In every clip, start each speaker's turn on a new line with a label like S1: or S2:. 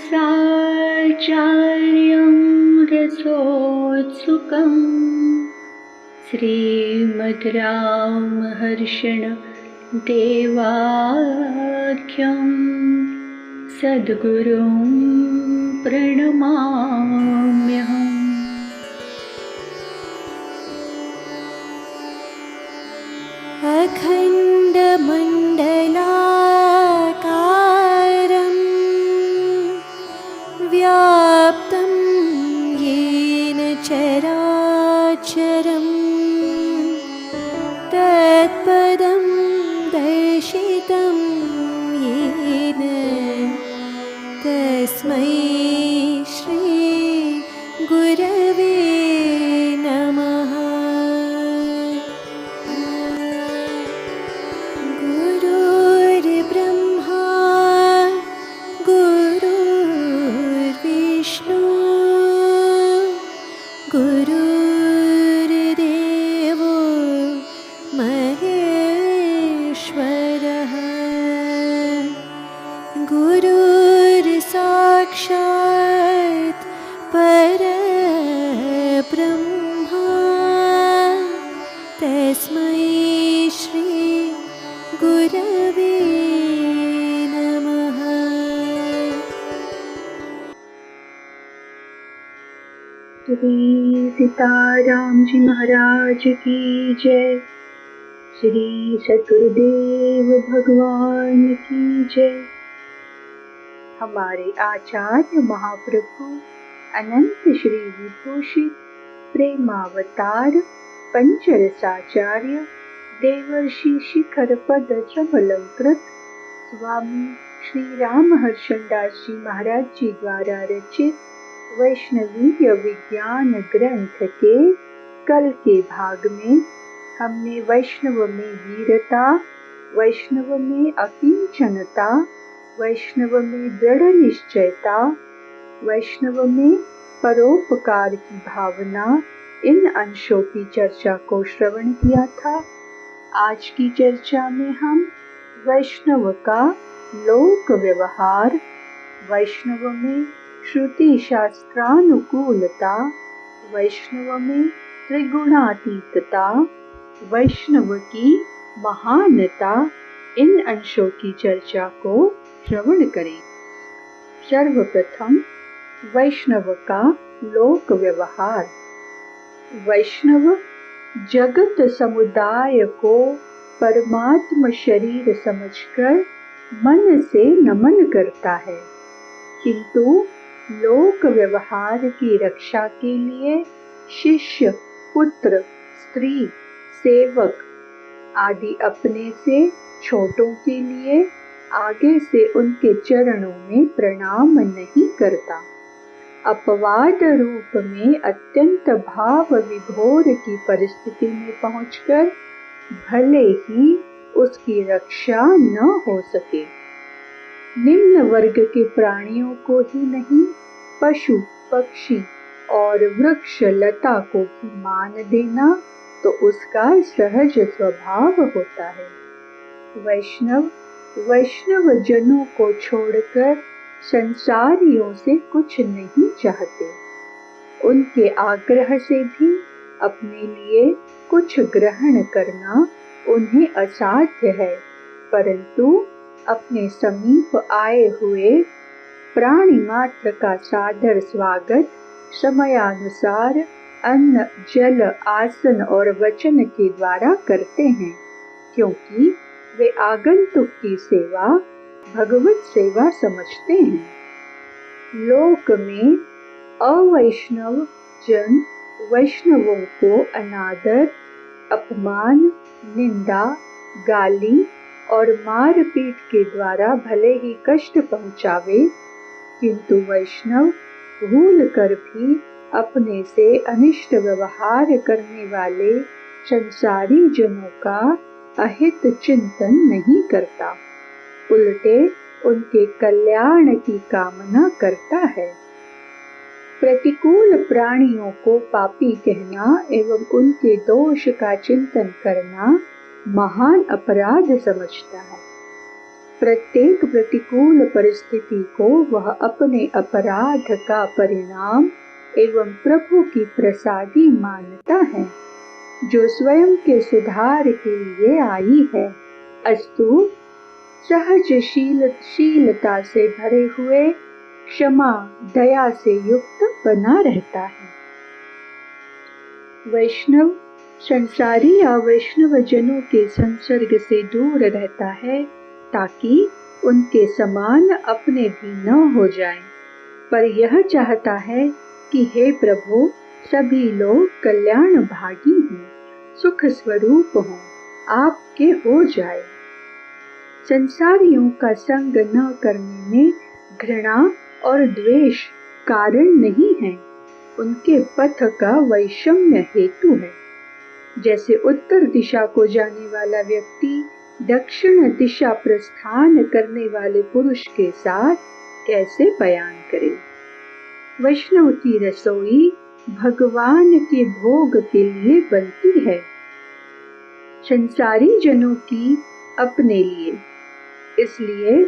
S1: साचार्यं रसोत्सुकं श्रीमद्रामहर्षण देवाख्यं सद्गुरुं प्रणमाम्यहम्। अखण्डमण्डलाकारं व्याप्तं येन चराचरं तत्पदं दर्शितं येन तस्मै श्री गुरवे नमः। गुरुर्ब्रह्मा गुरुर्विष्णु गुरुर्देवो महेश्वरः गुरुर्साक्षात् परब्रह्मा तस्मै श्री गुरवे नमः। श्री सीताराम जी महाराज की जय। श्री सद्गुरुदेव भगवान की जय। हमारे आचार्य महाप्रभु अनंत श्री विभूषित प्रेमावतार पंचरसाचार्य देवर्षि शिखर पद समलंकृत स्वामी श्री रामहर्षणदास जी महाराज जी द्वारा रचित वैष्णवीय विज्ञान ग्रंथ के कल के भाग में हमने वैष्णव में वीरता, वैष्णव में अकिंचनता, वैष्णव में दृढ़ निश्चयता, वैष्णव में परोपकार की भावना, इन अंशों की चर्चा को श्रवण किया था। आज की चर्चा में हम वैष्णव का लोक व्यवहार, वैष्णव में श्रुति शास्त्रानुकूलता, वैष्णव में त्रिगुणातीतता, वैष्णव की महानता, इन अंशों की चर्चा को श्रवण करें। सर्वप्रथम वैष्णव का लोक व्यवहार। वैष्णव जगत समुदाय को परमात्म शरीर समझकर मन से नमन करता है, किंतु लोक व्यवहार की रक्षा के लिए शिष्य, पुत्र, स्त्री, सेवक आदि अपने से छोटों के लिए आगे से उनके चरणों में प्रणाम नहीं करता। अपवाद रूप में अत्यंत भाव विभोर की परिस्थिति में पहुंचकर भले ही उसकी रक्षा न हो सके, निम्न वर्ग के प्राणियों को ही नहीं, पशु, पक्षी और वृक्ष लता को भी मान देना तो उसका सहज स्वभाव होता है। वैष्णव जनों को छोड़कर संसारियों से कुछ नहीं चाहते। उनके आग्रह से भी अपने लिए कुछ ग्रहण करना उन्हें असाध्य है, परंतु अपने समीप आए हुए प्राणी मात्र का सादर स्वागत समयानुसार अन्न, जल, आसन और वचन के द्वारा करते हैं, क्योंकि वे आगंतुक की सेवा भगवत सेवा समझते हैं। लोक में अवैष्णव जन वैष्णवों को अनादर, अपमान, निंदा, गाली और मारपीट के द्वारा भले ही कष्ट पहुंचावे, किंतु वैष्णव भूल कर भी अपने से अनिष्ट व्यवहार करने वाले संसारी जनों का अहित चिंतन नहीं करता, उल्टे उनके कल्याण की कामना करता है। प्रतिकूल प्राणियों को पापी कहना एवं उनके दोष का चिंतन करना महान अपराध समझता है। प्रत्येक प्रतिकूल परिस्थिति को वह अपने अपराध का परिणाम एवं प्रभु की प्रसादी मानता है, जो स्वयं के सुधार के लिए आई है। अस्तु सहजशीलता से भरे हुए, क्षमा दया से युक्त बना रहता है। वैष्णव संसारी या वैष्णव जनों के संसर्ग से दूर रहता है, ताकि उनके समान अपने भी न हो जाएं, पर यह चाहता है कि हे प्रभु, सभी लोग कल्याण भागी हों, सुख स्वरूप हों, आपके हो जाए। संसारियों का संग न करने में घृणा और द्वेष कारण नहीं है, उनके पथ का वैषम्य हेतु है। जैसे उत्तर दिशा को जाने वाला व्यक्ति दक्षिण दिशा प्रस्थान करने वाले पुरुष के साथ कैसे बयान करे। वैष्णव की रसोई भगवान के भोग के लिए बनती है, संसारी जनों की अपने लिए। इसलिए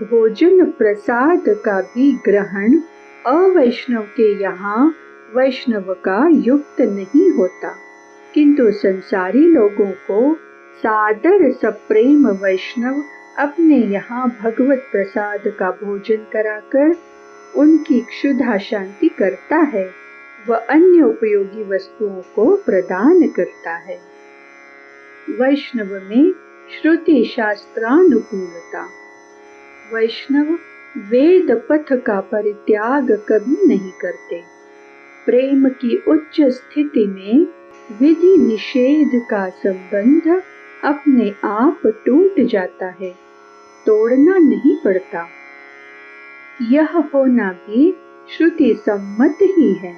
S1: भोजन प्रसाद का भी ग्रहण अवैष्णव के यहाँ वैष्णव का युक्त नहीं होता, किंतु संसारी लोगों को सादर सप्रेम वैष्णव अपने यहाँ भगवत प्रसाद का भोजन कराकर उनकी क्षुधा शांति करता है व अन्य उपयोगी वस्तुओं को प्रदान करता है। वैष्णव में श्रुति शास्त्रानुकूलता। वैष्णव वेद पथ का परित्याग कभी नहीं करते। प्रेम की उच्च स्थिति में विधि निषेध का संबंध अपने आप टूट जाता है, तोड़ना नहीं पड़ता। यह होना भी श्रुति सम्मत ही है।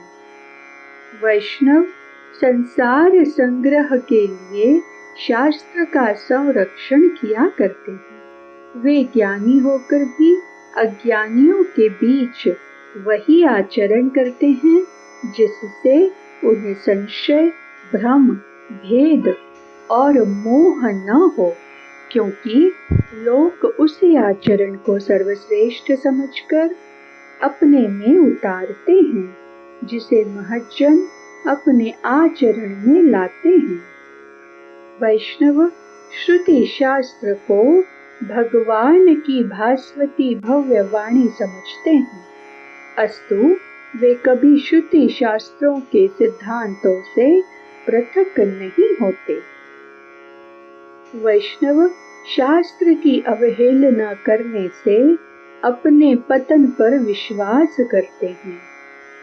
S1: वैष्णव संसार संग्रह के लिए शास्त्र का संरक्षण किया करते हैं। वे ज्ञानी होकर भी अज्ञानियों के बीच वही आचरण करते हैं जिससे उन्हें संशय, भ्रम, भेद और मोह न हो, क्योंकि लोग उसी आचरण को सर्वश्रेष्ठ समझकर अपने में उतारते हैं, जिसे महज्जन अपने आचरण में लाते हैं। वैष्णव श्रुति शास्त्र को भगवान की भास्वती भव्य वाणी समझते हैं, अस्तु वे कभी श्रुति शास्त्रों के सिद्धांतों से पृथक नहीं होते। वैष्णव शास्त्र की अवहेलना करने से अपने पतन पर विश्वास करते हैं,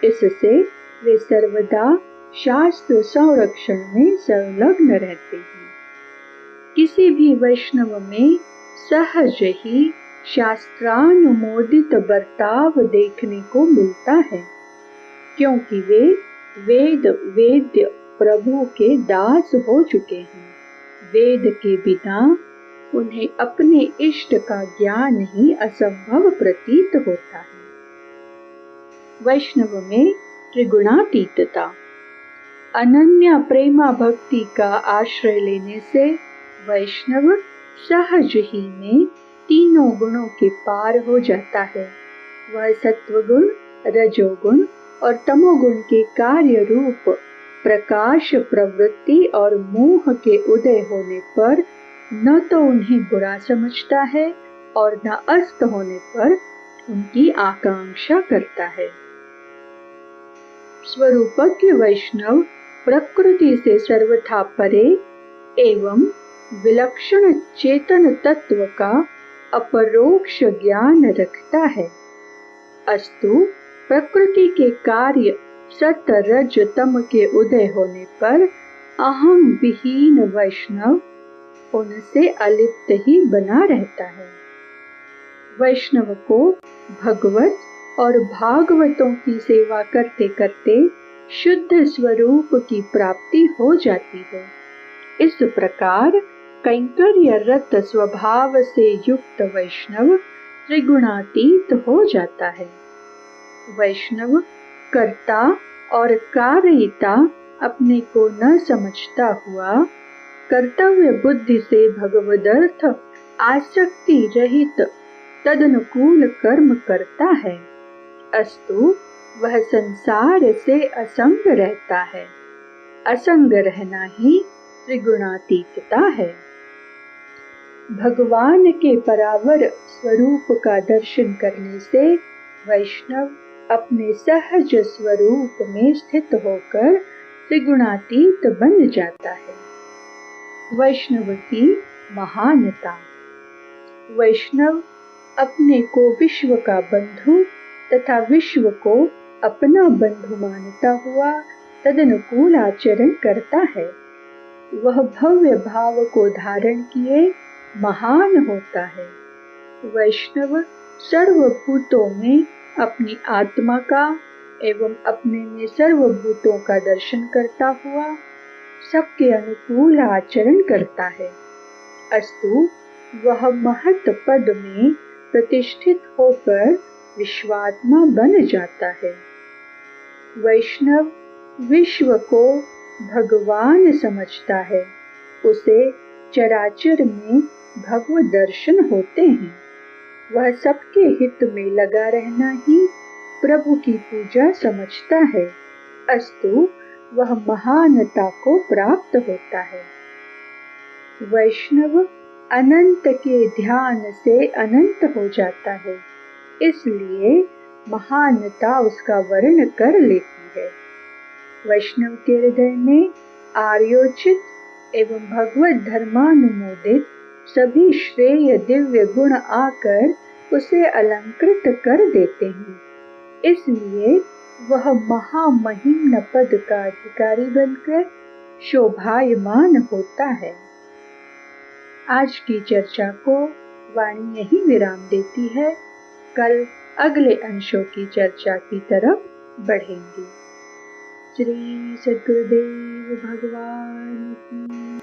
S1: इससे वे सर्वदा शास्त्र संरक्षण में संलग्न रहते हैं। किसी भी वैष्णव में सहज ही शास्त्रानुमोदित बर्ताव देखने को मिलता है, क्योंकि वे वेद वेद्य प्रभु के दास हो चुके हैं। वेद के बिना उन्हें अपने इष्ट का ज्ञान ही असंभव प्रतीत होता है। वैष्णव में त्रिगुणातीतता। अनन्य प्रेमा भक्ति का आश्रय लेने से वैष्णव सहज ही में तीनों गुणों के पार हो जाता है। वह सत्वगुण, रजोगुण और तमोगुण के कार्य रूप प्रकाश, प्रवृत्ति और मोह के उदय होने पर न तो उन्हें बुरा समझता है और न अस्त होने पर उनकी आकांक्षा करता है। स्वरूपज्ञ वैष्णव प्रकृति से सर्वथा परे एवं विलक्षण चेतन तत्व का अपरोक्ष ज्ञान रखता है। अस्तु प्रकृति के कार्य सत रज तम के उदय होने पर अहम विहीन वैष्णव उनसे अलिप्त ही बना रहता है। वैष्णव को भगवत और भागवतों की सेवा करते करते शुद्ध स्वरूप की प्राप्ति हो जाती है। इस प्रकार कैंकर्य रत स्वभाव से युक्त वैष्णव त्रिगुणातीत हो जाता है। वैष्णव कर्ता और कार्यिता अपने को न समझता हुआ कर्तव्य बुद्धि से भगवदर्थ आसक्ति रहित तदनुकूल कर्म करता है, अस्तु वह संसार से असंग रहता है। असंग रहना ही त्रिगुणातीतता है। भगवान के परावर स्वरूप का दर्शन करने से वैष्णव अपने सहज स्वरूप में स्थित होकर त्रिगुणातीत बन जाता है। वैष्णव की महानता। वैष्णव अपने को विश्व का बंधु तथा विश्व को अपना बंधु मानता हुआ तदनुकूल आचरण करता है। वह भव्य भाव को धारण किए महान होता है। वैष्णव सर्वभूतों में अपनी आत्मा का एवं अपने में सर्वभूतों का दर्शन करता हुआ सबके अनुकूल आचरण करता है, अस्तु वह महत् पद में प्रतिष्ठित होकर विश्वात्मा बन जाता है। वैष्णव विश्व को भगवान समझता है, उसे चराचर में भगवत दर्शन होते हैं। वह सबके हित में लगा रहना ही प्रभु की पूजा समझता है, अस्तु वह महानता को प्राप्त होता है। वैष्णव अनंत के ध्यान से अनंत हो जाता है, इसलिए महानता उसका वर्ण कर लेती है। वैष्णव के हृदय में आर्योचित एवं भगवत धर्मानुमोदित सभी श्रेय दिव्य गुण आकर उसे अलंकृत कर देते हैं, इसलिए वह महामहिम्न पद का अधिकारी बनकर शोभायमान होता है। आज की चर्चा को वाणी यही विराम देती है। कल अगले अंशों की चर्चा की तरफ बढ़ेंगे। श्री सद्गुरुदेव भगवान की